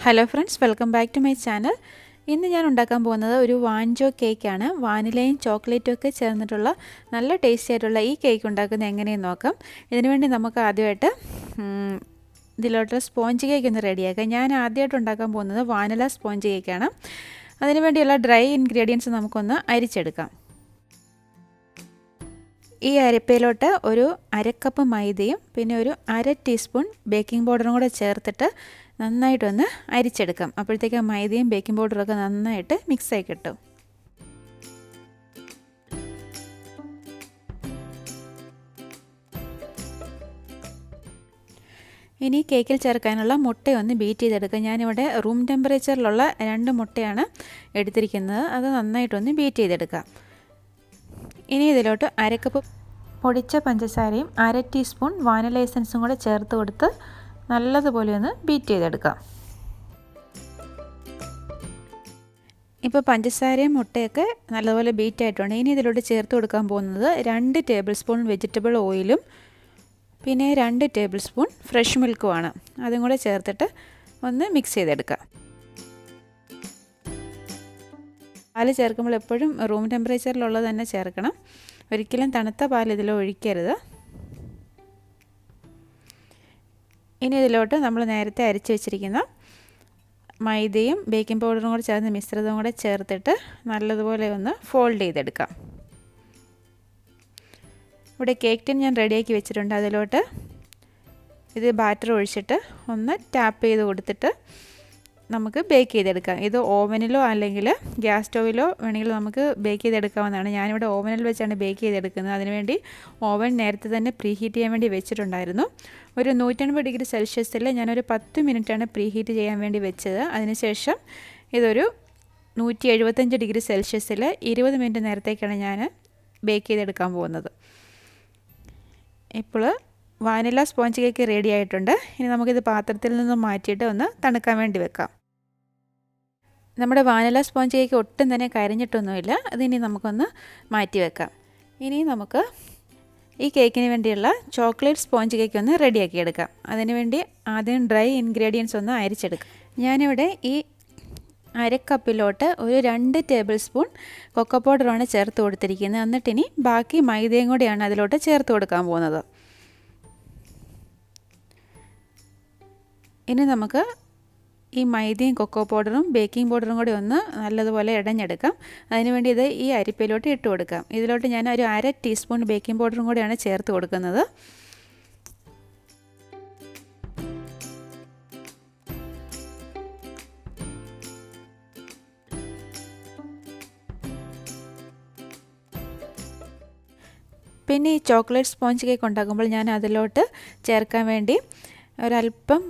Hello friends, welcome back to my channel. ഇന്ന് ഞാൻ ഉണ്ടാക്കാൻ പോകുന്നത് ഒരു വാൻചോ കേക്കാണ്. വാനിലയും ചോക്ലേറ്റും ഒക്കെ ചേർന്നിട്ടുള്ള നല്ല ടേസ്റ്റി ആയിട്ടുള്ള ഈ കേക്ക് ഉണ്ടാക്കുന്നത് എങ്ങനെയെന്ന് നോക്കാം. ഇതിനുവേണ്ടി നമുക്ക് ആദ്യമായിട്ട് ഇതിലോട്ട് സ്പോഞ്ച് കേക്ക് ഒന്ന് റെഡിയാക്കാം. ഞാൻ ആദ്യമായിട്ട് ഉണ്ടാക്കാൻ പോകുന്നത് വാനില സ്പോഞ്ച് കേക്കാണ്. അതിനുവേണ്ടിയുള്ള ഡ്രൈ ഇൻഗ്രീഡിയൻസ് നമുക്കൊന്ന് അരിച്ചെടുക്കാം. ഈ അരപ്പയിലോട്ട് ഒരു അരക്കപ്പ് മൈദയും പിന്നെ ഒരു 1/2 ടീസ്പൂൺ ബേക്കിംഗ് പൗഡറും കൂടെ ചേർത്തിട്ട് നന്നായിട്ടൊന്ന് അരിച്ചെടുക്കാം. അപ്പോഴത്തേക്ക് മൈദയും ബേക്കിംഗ് പൗഡറൊക്കെ നന്നായിട്ട് മിക്സായി കിട്ടും. ഇനി കേക്കിൽ ചേർക്കാനുള്ള മുട്ടയൊന്ന് ബീറ്റ് ചെയ്തെടുക്കുക. ഞാനിവിടെ റൂം ടെമ്പറേച്ചറിലുള്ള 2 മുട്ടയാണ് എടുത്തിരിക്കുന്നത്. അത് നന്നായിട്ടൊന്ന് ബീറ്റ് ചെയ്തെടുക്കാം. ഇനി ഇതിലോട്ട് 1/2 കപ്പ് പൊടിച്ച പഞ്ചസാരയും 1/2 ടീസ്പൂൺ വാനില എസൻസും കൂടെ ചേർത്ത് കൊടുത്ത് നല്ലതുപോലെ ഒന്ന് ബീറ്റ് ചെയ്തെടുക്കാം. ഇപ്പോൾ പഞ്ചസാരയും മുട്ടയൊക്കെ നല്ലതുപോലെ ബീറ്റ് ആയിട്ടുണ്ട്. ഇനി ഇതിലോട്ട് ചേർത്ത് കൊടുക്കാൻ പോകുന്നത് 2 ടേബിൾ സ്പൂൺ വെജിറ്റബിൾ ഓയിലും പിന്നെ 2 ടേബിൾ സ്പൂൺ ഫ്രഷ് മിൽക്കുമാണ്. അതും കൂടെ ചേർത്തിട്ട് ഒന്ന് മിക്സ് ചെയ്തെടുക്കാം. പാൽ ചേർക്കുമ്പോൾ എപ്പോഴും റൂം ടെമ്പറേച്ചറിലുള്ളത് തന്നെ ചേർക്കണം. ഒരിക്കലും തണുത്ത പാൽ ഇതിൽ ഒഴിക്കരുത്. ഇനി ഇതിലോട്ട് നമ്മൾ നേരത്തെ അരിച്ചു വെച്ചിരിക്കുന്ന മൈദയും ബേക്കിംഗ് പൗഡറും കൂടെ ചേർന്ന് മിശ്രിതവും കൂടെ ചേർത്തിട്ട് നല്ലതുപോലെ ഒന്ന് ഫോൾഡ് ചെയ്തെടുക്കാം. ഇവിടെ കേക്ക് ടിൻ ഞാൻ റെഡിയാക്കി വെച്ചിട്ടുണ്ട്. അതിലോട്ട് ഇത് ബാറ്റർ ഒഴിച്ചിട്ട് ഒന്ന് ടാപ്പ് ചെയ്ത് കൊടുത്തിട്ട് നമുക്ക് ബേക്ക് ചെയ്തെടുക്കാം. ഇത് ഓവനിലോ അല്ലെങ്കിൽ ഗ്യാസ് സ്റ്റൗവിലോ വേണമെങ്കിൽ നമുക്ക് ബേക്ക് ചെയ്തെടുക്കാവുന്നതാണ്. ഞാനിവിടെ ഓവനിൽ വെച്ചാണ് ബേക്ക് ചെയ്തെടുക്കുന്നത്. അതിനുവേണ്ടി ഓവൻ നേരത്തെ തന്നെ പ്രീ ഹീറ്റ് ചെയ്യാൻ വേണ്ടി വെച്ചിട്ടുണ്ടായിരുന്നു. ഒരു 180 ഡിഗ്രി സെൽഷ്യസിൽ ഞാനൊരു 10 മിനിറ്റാണ് പ്രീ ഹീറ്റ് ചെയ്യാൻ വേണ്ടി വെച്ചത്. അതിനുശേഷം ഇതൊരു 175 ഡിഗ്രി സെൽഷ്യസിൽ 20 മിനിറ്റ് നേരത്തേക്കാണ് ഞാൻ ബേക്ക് ചെയ്തെടുക്കാൻ പോകുന്നത്. ഇപ്പോൾ വാനില സ്പോഞ്ച് കേക്ക് റെഡി ആയിട്ടുണ്ട്. ഇനി നമുക്കിത് പാത്രത്തിൽ നിന്ന് മാറ്റിയിട്ട് ഒന്ന് തണുക്കാൻ വേണ്ടി വെക്കാം. നമ്മുടെ വാനില സ്പോഞ്ച് കേക്ക് ഒട്ടും തന്നെ കരിഞ്ഞിട്ടൊന്നുമില്ല. അതിനി നമുക്കൊന്ന് മാറ്റി വെക്കാം. ഇനി നമുക്ക് ഈ കേക്കിന് വേണ്ടിയുള്ള ചോക്ലേറ്റ് സ്പോഞ്ച് കേക്ക് ഒന്ന് റെഡിയാക്കി എടുക്കാം. അതിനുവേണ്ടി ആദ്യം ഡ്രൈ ഇൻഗ്രീഡിയൻസ് ഒന്ന് അരിച്ചെടുക്കാം. ഞാനിവിടെ ഈ 1/2 കപ്പിലോട്ട് ഒരു 2 ടേബിൾ സ്പൂൺ കൊക്കോ പൗഡറാണ് ചേർത്ത് കൊടുത്തിരിക്കുന്നത്. എന്നിട്ടിനി ബാക്കി മൈദയും കൂടിയാണ് അതിലോട്ട് ചേർത്ത് കൊടുക്കാൻ പോകുന്നത്. ഇനി നമുക്ക് ഈ മൈദയും കൊക്കോ പൗഡറും ബേക്കിംഗ് പൗഡറും കൂടി ഒന്ന് നല്ലതുപോലെ ഇടഞ്ഞെടുക്കാം. അതിനുവേണ്ടി ഇത് ഈ അരിപ്പയിലോട്ട് ഇട്ട് കൊടുക്കാം. ഇതിലോട്ട് ഞാൻ ഒരു 1/2 ടീസ്പൂൺ ബേക്കിംഗ് പൗഡറും കൂടിയാണ് ചേർത്ത് കൊടുക്കുന്നത്. പിന്നെ ഈ ചോക്ലേറ്റ് സ്പോഞ്ച് കേക്ക് ഉണ്ടാക്കുമ്പോൾ ഞാൻ അതിലോട്ട് ചേർക്കാൻ വേണ്ടി ഒരല്പം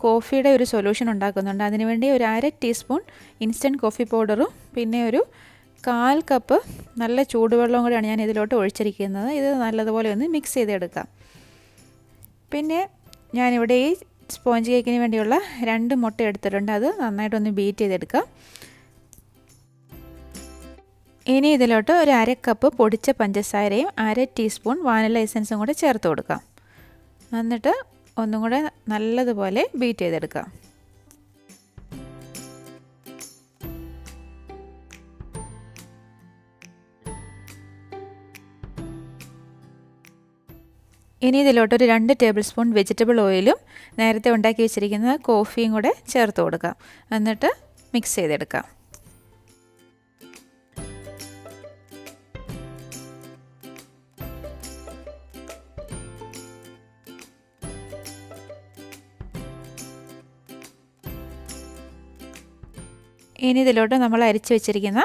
കോഫിയുടെ ഒരു സൊല്യൂഷൻ ഉണ്ടാക്കുന്നുണ്ട്. അതിനുവേണ്ടി ഒരു 1/2 ടീസ്പൂൺ ഇൻസ്റ്റൻറ്റ് കോഫി പൗഡറും പിന്നെ ഒരു 1/4 കപ്പ് നല്ല ചൂടുവെള്ളവും കൂടിയാണ് ഞാൻ ഇതിലോട്ട് ഒഴിച്ചിരിക്കുന്നത്. ഇത് നല്ലതുപോലെ ഒന്ന് മിക്സ് ചെയ്തെടുക്കാം. പിന്നെ ഞാനിവിടെ ഈ സ്പോഞ്ച് കേക്കിന് വേണ്ടിയുള്ള 2 മുട്ട എടുത്തിട്ടുണ്ട്. അത് നന്നായിട്ടൊന്ന് ബീറ്റ് ചെയ്തെടുക്കാം. ഇനി ഇതിലോട്ട് ഒരു 1/2 കപ്പ് പൊടിച്ച പഞ്ചസാരയും 1/2 ടീസ്പൂൺ വാനില എസൻസും കൂടെ ചേർത്ത് കൊടുക്കാം. എന്നിട്ട് ഒന്നും കൂടെ നല്ലതുപോലെ ബീറ്റ് ചെയ്തെടുക്കാം. ഇനി ഇതിലോട്ടൊരു 2 ടേബിൾ സ്പൂൺ വെജിറ്റബിൾ ഓയിലും നേരത്തെ ഉണ്ടാക്കി വെച്ചിരിക്കുന്ന കോഫിയും കൂടെ ചേർത്ത് കൊടുക്കാം. എന്നിട്ട് മിക്സ് ചെയ്തെടുക്കാം. ഇനി ഇതിലോട്ട് നമ്മൾ അരിച്ച് വെച്ചിരിക്കുന്ന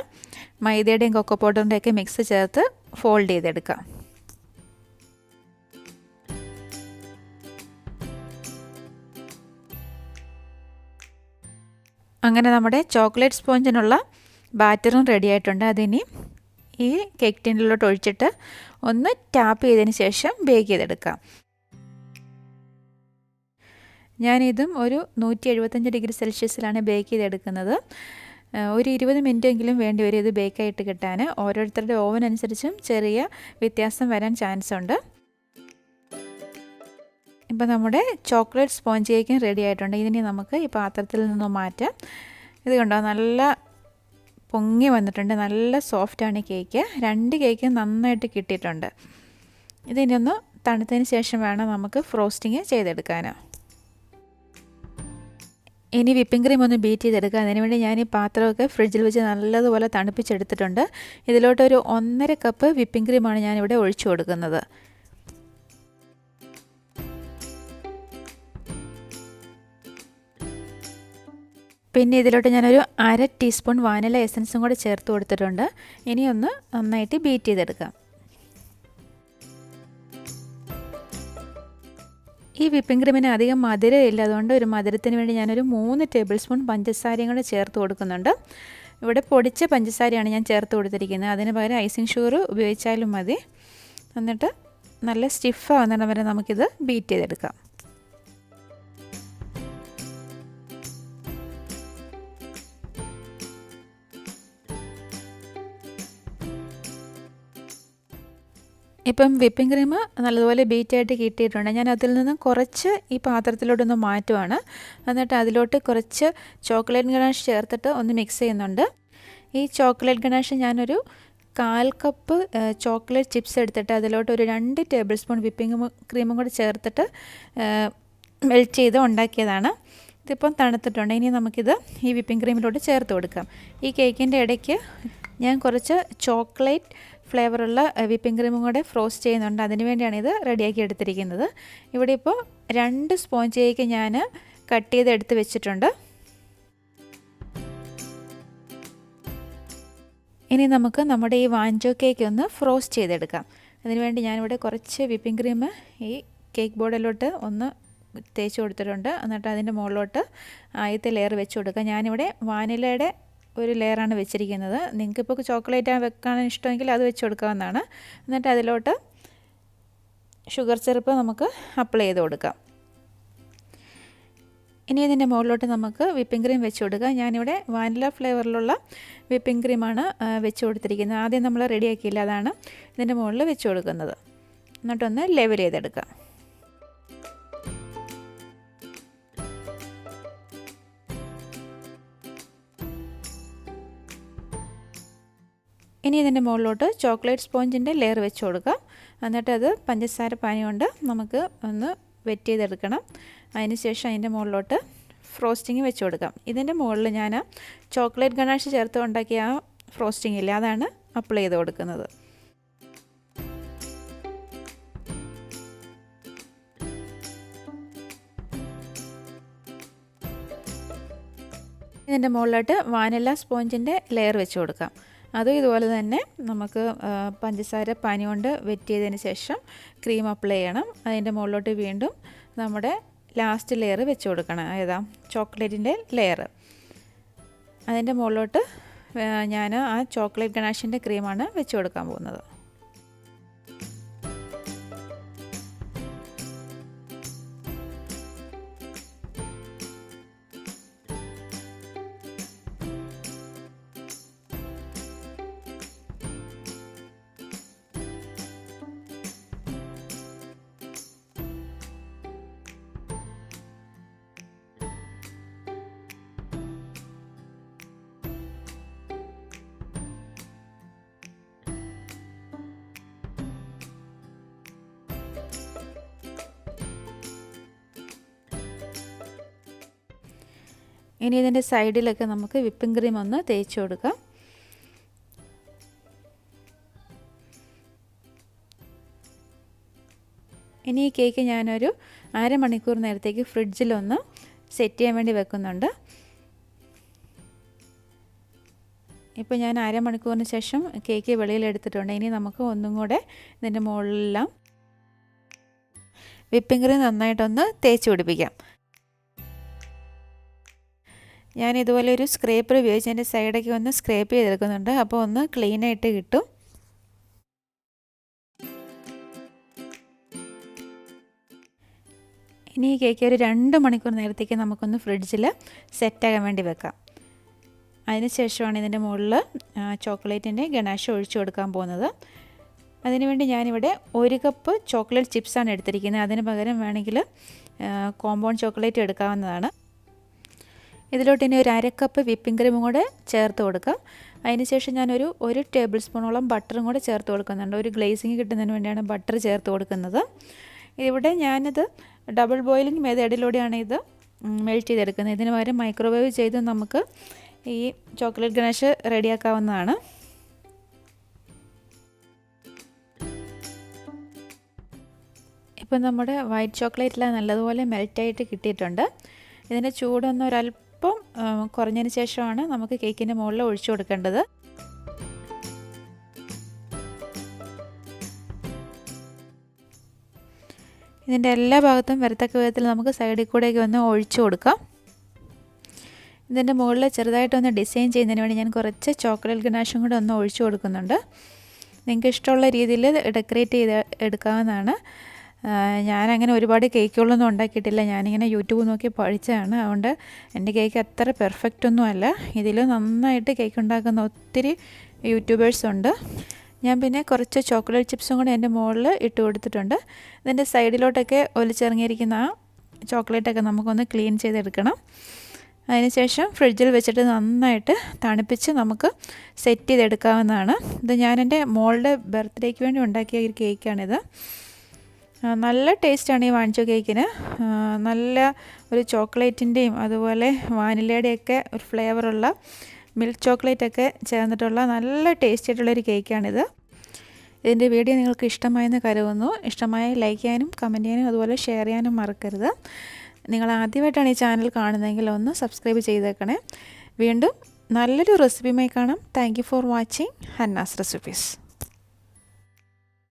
മൈദയുടെയും കൊക്കോ പൗഡറിൻ്റെയൊക്കെ മിക്സ് ചേർത്ത് ഫോൾഡ് ചെയ്തെടുക്കാം. അങ്ങനെ നമ്മുടെ ചോക്ലേറ്റ് സ്പോഞ്ചിനുള്ള ബാറ്ററും റെഡി ആയിട്ടുണ്ട്. അതിനി ഈ കേക്ക് ടിന്നിലോട്ട് ഒഴിച്ചിട്ട് ഒന്ന് ടാപ്പ് ചെയ്തതിന് ശേഷം ബേക്ക് ചെയ്തെടുക്കാം. ഞാനിതും ഒരു 175 ഡിഗ്രി സെൽഷ്യസിലാണ് ബേക്ക് ചെയ്തെടുക്കുന്നത്. ഒരു 20 മിനിറ്റെങ്കിലും വേണ്ടി വരും ഇത് ബേക്കായിട്ട് കിട്ടാൻ. ഓരോരുത്തരുടെ ഓവൻ അനുസരിച്ചും ചെറിയ വ്യത്യാസം വരാൻ ചാൻസ് ഉണ്ട്. ഇപ്പോൾ നമ്മുടെ ചോക്ലേറ്റ് സ്പോഞ്ച് കേക്കും റെഡി ആയിട്ടുണ്ട്. ഇതിനെ നമുക്ക് ഈ പാത്രത്തിൽ നിന്നും മാറ്റാം. ഇത് കണ്ടോ, നല്ല പൊങ്ങി വന്നിട്ടുണ്ട്. നല്ല സോഫ്റ്റാണ് ഈ കേക്ക്. 2 കേക്കും നന്നായിട്ട് കിട്ടിയിട്ടുണ്ട്. ഇതിനി ഒന്ന് തണുത്തതിന് ശേഷം വേണം നമുക്ക് ഫ്രോസ്റ്റിങ് ചെയ്തെടുക്കാൻ. ഇനി വിപ്പിംഗ് ക്രീം ഒന്ന് ബീറ്റ് ചെയ്തെടുക്കുക. അതിനുവേണ്ടി ഞാൻ ഈ പാത്രമൊക്കെ ഫ്രിഡ്ജിൽ വെച്ച് നല്ലതുപോലെ തണുപ്പിച്ചെടുത്തിട്ടുണ്ട്. ഇതിലോട്ടൊരു 1.5 കപ്പ് വിപ്പിംഗ് ക്രീമാണ് ഞാനിവിടെ ഒഴിച്ചു കൊടുക്കുന്നത്. പിന്നെ ഇതിലോട്ട് ഞാനൊരു 1/2 ടീസ്പൂൺ വാനില എസൻസും കൂടെ ചേർത്ത് കൊടുത്തിട്ടുണ്ട്. ഇനി ഒന്ന് നന്നായിട്ട് ബീറ്റ് ചെയ്തെടുക്കാം. ഈ വിപ്പിംഗ് ക്രീമിന് അധികം മധുരമില്ല, അതുകൊണ്ട് ഒരു മധുരത്തിന് വേണ്ടി ഞാനൊരു 3 ടേബിൾ സ്പൂൺ പഞ്ചസാരയും കൂടെ ചേർത്ത് കൊടുക്കുന്നുണ്ട്. ഇവിടെ പൊടിച്ച പഞ്ചസാരയാണ് ഞാൻ ചേർത്ത് കൊടുത്തിരിക്കുന്നത്. അതിന് പകരം ഐസിങ് ഷുഗർ ഉപയോഗിച്ചാലും മതി. എന്നിട്ട് നല്ല സ്റ്റിഫാവുന്നിടം വരെ നമുക്കിത് ബീറ്റ് ചെയ്തെടുക്കാം. ഇപ്പം വിപ്പിംഗ് ക്രീം നല്ലതുപോലെ ബീറ്റായിട്ട് കിട്ടിയിട്ടുണ്ട്. ഞാൻ അതിൽ നിന്ന് കുറച്ച് ഈ പാത്രത്തിലോട്ടൊന്ന് മാറ്റുവാണ്. എന്നിട്ട് അതിലോട്ട് കുറച്ച് ചോക്ലേറ്റ് ഗനാഷ് ചേർത്തിട്ട് ഒന്ന് മിക്സ് ചെയ്യുന്നുണ്ട്. ഈ ചോക്ലേറ്റ് ഗനാഷ് ഞാനൊരു 1/4 കപ്പ് ചോക്ലേറ്റ് ചിപ്സ് എടുത്തിട്ട് അതിലോട്ട് ഒരു 2 ടേബിൾ സ്പൂൺ വിപ്പിംഗ് ക്രീമും കൂടി ചേർത്തിട്ട് മെൽറ്റ് ചെയ്ത് ഉണ്ടാക്കിയതാണ്. ഇതിപ്പം തണുത്തിട്ടുണ്ട്. ഇനി നമുക്കിത് ഈ വിപ്പിംഗ് ക്രീമിലോട്ട് ചേർത്ത് കൊടുക്കാം. ഈ കേക്കിൻ്റെ ഇടയ്ക്ക് ഞാൻ കുറച്ച് ചോക്ലേറ്റ് ഫ്ലേവറുള്ള വിപ്പിംഗ് ക്രീമും കൂടെ ഫ്രോസ്റ്റ് ചെയ്യുന്നുണ്ട്. അതിന് വേണ്ടിയാണ് ഇത് റെഡിയാക്കി എടുത്തിരിക്കുന്നത്. ഇവിടെ ഇപ്പോൾ 2 സ്പോഞ്ച് കേക്ക് ഞാൻ കട്ട് ചെയ്ത് എടുത്ത് വെച്ചിട്ടുണ്ട്. ഇനി നമുക്ക് നമ്മുടെ ഈ വാഞ്ചോ കേക്ക് ഒന്ന് ഫ്രോസ്റ്റ് ചെയ്തെടുക്കാം. അതിനുവേണ്ടി ഞാനിവിടെ കുറച്ച് വിപ്പിംഗ് ക്രീം ഈ കേക്ക് ബോർഡിലോട്ട് ഒന്ന് തേച്ച് കൊടുത്തിട്ടുണ്ട്. എന്നിട്ട് അതിൻ്റെ മുകളിലോട്ട് ആദ്യത്തെ ലെയർ വെച്ച് കൊടുക്കുക. ഞാനിവിടെ വാനിലയുടെ ഒരു ലെയറാണ് വെച്ചിരിക്കുന്നത്. നിങ്ങൾക്കിപ്പോൾ ചോക്ലേറ്റ് വെക്കാൻ ഇഷ്ടമെങ്കിൽ അത് വെച്ച് കൊടുക്കാവുന്നതാണ്. എന്നിട്ട് അതിലോട്ട് ഷുഗർ സിറപ്പ് നമുക്ക് അപ്ലൈ ചെയ്ത് കൊടുക്കാം. ഇനി ഇതിൻ്റെ മുകളിലോട്ട് നമുക്ക് വിപ്പിംഗ് ക്രീം വെച്ച് കൊടുക്കുക. ഞാനിവിടെ വാനില ഫ്ലേവറിലുള്ള വിപ്പിംഗ് ക്രീമാണ് വെച്ച് കൊടുത്തിരിക്കുന്നത്. ആദ്യം നമ്മൾ റെഡിയാക്കിയില്ല, അതാണ് ഇതിൻ്റെ മുകളിൽ വെച്ച് കൊടുക്കുന്നത്. എന്നിട്ടൊന്ന് ലെവൽ ചെയ്തെടുക്കാം. ഇനി ഇതിൻ്റെ മുകളിലോട്ട് ചോക്ലേറ്റ് സ്പോഞ്ചിൻ്റെ ലെയർ വെച്ച് കൊടുക്കാം. എന്നിട്ട് അത് പഞ്ചസാര പാനി കൊണ്ട് നമുക്ക് ഒന്ന് വെറ്റ് ചെയ്തെടുക്കണം. അതിന് ശേഷം അതിൻ്റെ മുകളിലോട്ട് ഫ്രോസ്റ്റിങ് വെച്ച് കൊടുക്കാം. ഇതിൻ്റെ മുകളിൽ ഞാൻ ചോക്ലേറ്റ് ഗനാഷ് ചേർത്ത് ഉണ്ടാക്കിയ ആ ഫ്രോസ്റ്റിംഗ് ഇല്ല, അതാണ് അപ്ലൈ ചെയ്ത് കൊടുക്കുന്നത്. ഇതിൻ്റെ മുകളിലോട്ട് വാനില സ്പോഞ്ചിൻ്റെ ലെയർ വെച്ച് കൊടുക്കാം. അതും ഇതുപോലെ തന്നെ നമുക്ക് പഞ്ചസാര പാനി കൊണ്ട് വെറ്റ് ചെയ്തതിന് ശേഷം ക്രീം അപ്ലൈ ചെയ്യണം. അതിൻ്റെ മുകളിലോട്ട് വീണ്ടും നമ്മുടെ ലാസ്റ്റ് ലെയർ വെച്ച് കൊടുക്കണം, ഏതാ ചോക്ലേറ്റിൻ്റെ ലെയർ. അതിൻ്റെ മുകളിലോട്ട് ഞാൻ ആ ചോക്ലേറ്റ് ഗനാഷിൻ്റെ ക്രീമാണ് വെച്ച് കൊടുക്കാൻ പോകുന്നത്. ഇനി ഇതിൻ്റെ സൈഡിലൊക്കെ നമുക്ക് വിപ്പിംഗ് ക്രീം ഒന്ന് തേച്ച് കൊടുക്കാം. ഇനി ഈ കേക്ക് ഞാനൊരു 1/2 മണിക്കൂർ നേരത്തേക്ക് ഫ്രിഡ്ജിലൊന്ന് സെറ്റ് ചെയ്യാൻ വേണ്ടി വെക്കുന്നുണ്ട്. ഇപ്പോൾ ഞാൻ 1/2 മണിക്കൂറിന് ശേഷം കേക്ക് വെളിയിലെടുത്തിട്ടുണ്ട്. ഇനി നമുക്ക് ഒന്നും കൂടെ ഇതിൻ്റെ മുകളിലെല്ലാം വിപ്പിംഗ് ക്രീം നന്നായിട്ടൊന്ന് തേച്ച് പിടിപ്പിക്കാം. ഞാൻ ഇതുപോലെ ഒരു സ്ക്രേപ്പർ ഉപയോഗിച്ച് എൻ്റെ സൈഡൊക്കെ ഒന്ന് സ്ക്രേപ്പ് ചെയ്തെടുക്കുന്നുണ്ട്. അപ്പോൾ ഒന്ന് ക്ലീനായിട്ട് കിട്ടും. ഇനി ഈ കേക്ക് ഒരു 2 മണിക്കൂർ നേരത്തേക്ക് നമുക്കൊന്ന് ഫ്രിഡ്ജിൽ സെറ്റാകാൻ വേണ്ടി വെക്കാം. അതിന് ശേഷമാണ് ഇതിൻ്റെ മുകളിൽ ചോക്ലേറ്റിൻ്റെ ഗനാഷ് ഒഴിച്ചു കൊടുക്കാൻ പോകുന്നത്. അതിനുവേണ്ടി ഞാനിവിടെ 1 കപ്പ് ചോക്ലേറ്റ് ചിപ്സാണ് എടുത്തിരിക്കുന്നത്. അതിന് പകരം വേണമെങ്കിൽ കോമ്പൗണ്ട് ചോക്ലേറ്റ് എടുക്കാവുന്നതാണ്. ഇതിലോട്ട് ഇനി ഒരു 1/2 കപ്പ് വിപ്പിംഗ് ക്രീമും കൂടെ ചേർത്ത് കൊടുക്കാം. അതിനുശേഷം ഞാനൊരു 1 ടേബിൾ സ്പൂണോളം ബട്ടറും കൂടെ ചേർത്ത് കൊടുക്കുന്നുണ്ട്. ഒരു ഗ്ലേസിങ് കിട്ടുന്നതിന് വേണ്ടിയാണ് ബട്ടർ ചേർത്ത് കൊടുക്കുന്നത്. ഇവിടെ ഞാനിത് ഡബിൾ ബോയിലിംഗ് മെത്തേഡിലൂടെയാണ് ഇത് മെൽറ്റ് ചെയ്തെടുക്കുന്നത്. ഇതിന് പകരം മൈക്രോവേവ് ചെയ്ത് നമുക്ക് ഈ ചോക്ലേറ്റ് ഗണേഷ് റെഡിയാക്കാവുന്നതാണ്. ഇപ്പോൾ നമ്മുടെ വൈറ്റ് ചോക്ലേറ്റെല്ലാം നല്ലതുപോലെ മെൽറ്റായിട്ട് കിട്ടിയിട്ടുണ്ട്. ഇതിൻ്റെ ചൂടൊന്ന് ഒരല്പം കുറഞ്ഞതിന് ശേഷമാണ് നമുക്ക് കേക്കിൻ്റെ മുകളിൽ ഒഴിച്ചു കൊടുക്കേണ്ടത്. ഇതിൻ്റെ എല്ലാ ഭാഗത്തും വരത്തക്ക വിധത്തിൽ നമുക്ക് സൈഡിൽ കൂടെയൊക്കെ ഒന്ന് ഒഴിച്ചു കൊടുക്കാം. ഇതിൻ്റെ മുകളിൽ ചെറുതായിട്ടൊന്ന് ഡിസൈൻ ചെയ്യുന്നതിന് വേണ്ടി ഞാൻ കുറച്ച് ചോക്ലേറ്റ് ഗനാഷും കൂടെ ഒന്ന് ഒഴിച്ചു കൊടുക്കുന്നുണ്ട്. നിങ്ങൾക്ക് ഇഷ്ടമുള്ള രീതിയിൽ ഡെക്കറേറ്റ് ചെയ്ത് എടുക്കാവുന്നതാണ്. ഞാനങ്ങനെ ഒരുപാട് കേക്കുകളൊന്നും ഉണ്ടാക്കിയിട്ടില്ല. ഞാനിങ്ങനെ യൂട്യൂബ് നോക്കി പഠിച്ചതാണ്. അതുകൊണ്ട് എൻ്റെ കേക്ക് അത്ര പെർഫെക്റ്റ് ഒന്നും അല്ല. ഇതിൽ നന്നായിട്ട് കേക്ക് ഉണ്ടാക്കുന്ന ഒത്തിരി യൂട്യൂബേഴ്സുണ്ട്. ഞാൻ പിന്നെ കുറച്ച് ചോക്ലേറ്റ് ചിപ്സും കൂടെ എൻ്റെ മുകളിൽ ഇട്ട് കൊടുത്തിട്ടുണ്ട്. ഇതിൻ്റെ സൈഡിലോട്ടൊക്കെ ഒലിച്ചിറങ്ങിയിരിക്കുന്ന ആ ചോക്ലേറ്റൊക്കെ നമുക്കൊന്ന് ക്ലീൻ ചെയ്തെടുക്കണം. അതിനുശേഷം ഫ്രിഡ്ജിൽ വെച്ചിട്ട് നന്നായിട്ട് തണുപ്പിച്ച് നമുക്ക് സെറ്റ് ചെയ്തെടുക്കാവുന്നതാണ്. ഇത് ഞാൻ എൻ്റെ മോളുടെ ബർത്ത്ഡേക്ക് വേണ്ടി ഉണ്ടാക്കിയ ഒരു കേക്കാണിത്. നല്ല ടേസ്റ്റാണ് ഈ വാൻചോ കേക്കിന്. നല്ല ഒരു ചോക്ലേറ്റിൻ്റെയും അതുപോലെ വാനിലയുടെയൊക്കെ ഒരു ഫ്ലേവറുള്ള മിൽക്ക് ചോക്ലേറ്റൊക്കെ ചേർന്നിട്ടുള്ള നല്ല ടേസ്റ്റി ആയിട്ടുള്ളൊരു കേക്കാണിത്. ഇതിൻ്റെ വീഡിയോ നിങ്ങൾക്ക് ഇഷ്ടമായെന്ന് കരുതുന്നു. ഇഷ്ടമായ ലൈക്ക് ചെയ്യാനും കമൻറ്റ് ചെയ്യാനും അതുപോലെ ഷെയർ ചെയ്യാനും മറക്കരുത്. നിങ്ങൾ ആദ്യമായിട്ടാണ് ഈ ചാനൽ കാണുന്നതെങ്കിൽ ഒന്ന് സബ്സ്ക്രൈബ് ചെയ്തേക്കണേ. വീണ്ടും നല്ലൊരു റെസിപ്പിയുമായി കാണാം. Thank you for watching Hannah's recipes.